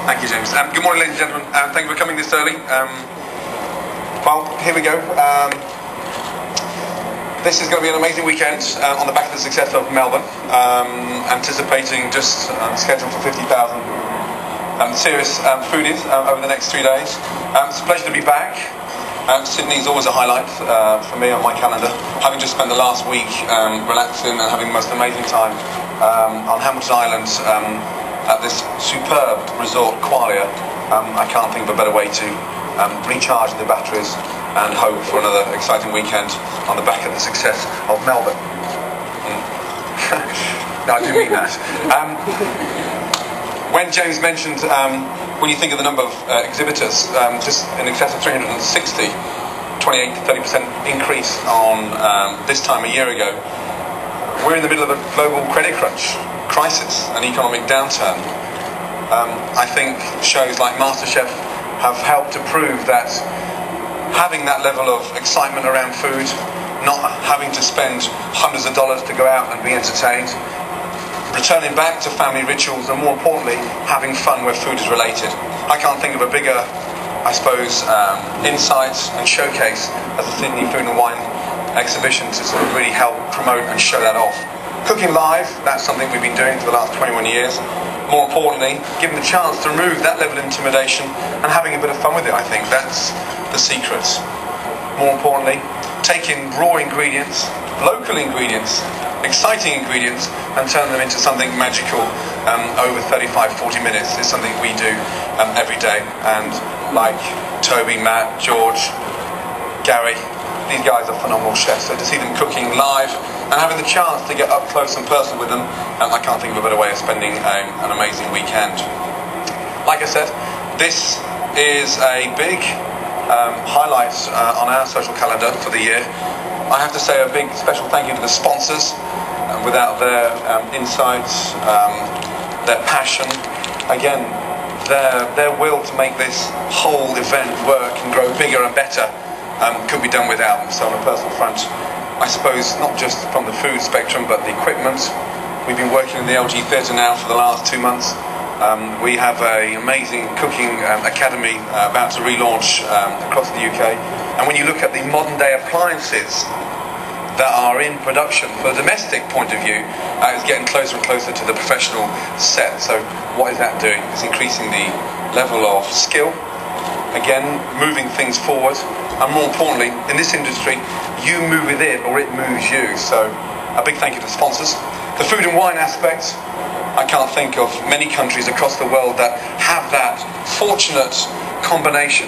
Thank you, James. Good morning, ladies and gentlemen. Thank you for coming this early. Well, here we go. This is going to be an amazing weekend on the back of the success of Melbourne. Anticipating just scheduled for 50,000 serious foodies over the next 3 days. It's a pleasure to be back. Sydney's always a highlight for me on my calendar. Having just spent the last week relaxing and having the most amazing time on Hamilton Island at this superb resort, Qualia. I can't think of a better way to recharge the batteries and hope for another exciting weekend on the back of the success of Melbourne. No, I do mean that. When James mentioned, when you think of the number of exhibitors, just in excess of 360, 28 to 30% increase on this time a year ago, we're in the middle of a global credit crunch, crisis, an economic downturn. I think shows like MasterChef have helped to prove that having that level of excitement around food, not having to spend hundreds of dollars to go out and be entertained, returning back to family rituals, and more importantly, having fun where food is related. I can't think of a bigger, I suppose, insight and showcase as the Sydney Food and Wine exhibition to sort of really help promote and show that off. Cooking live, that's something we've been doing for the last 21 years. More importantly, giving the chance to remove that level of intimidation and having a bit of fun with it, I think. That's the secret. More importantly, taking raw ingredients, local ingredients, exciting ingredients, and turn them into something magical over 35-40 minutes is something we do every day. And like Toby, Matt, George, Gary, these guys are phenomenal chefs, so to see them cooking live and having the chance to get up close and personal with them, I can't think of a better way of spending an amazing weekend. Like I said, this is a big highlight on our social calendar for the year. I have to say a big special thank you to the sponsors. Without their insights, their passion, again, their will to make this whole event work and grow bigger and better, could be done without them. So on a personal front, I suppose not just from the food spectrum but the equipment. We've been working in the LG Theatre now for the last 2 months. We have an amazing cooking academy about to relaunch across the UK, and when you look at the modern day appliances that are in production from a domestic point of view, it's getting closer and closer to the professional set. So what is that doing? It's increasing the level of skill, again, moving things forward, and more importantly, in this industry, you move with it or it moves you. So a big thank you to the sponsors. The food and wine aspect, I can't think of many countries across the world that have that fortunate combination,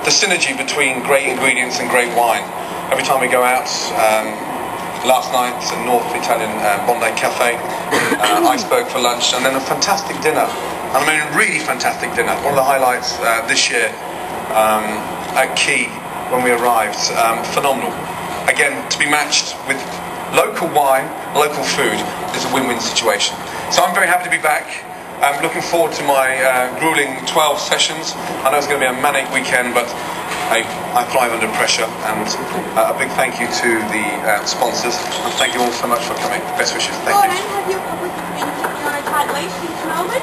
the synergy between great ingredients and great wine. Every time we go out, last night at North Italian Bondi Cafe, iceberg for lunch, and then a fantastic dinner. And I mean, really fantastic dinner. One of the highlights this year at Key when we arrived. Phenomenal. Again, to be matched with local wine, local food is a win-win situation. So I'm very happy to be back. I'm looking forward to my grueling 12 sessions. I know it's going to be a manic weekend, but I thrive under pressure, and a big thank you to the sponsors, and thank you all so much for coming. Best wishes. Thank you. Have you published your translation to Melbourne?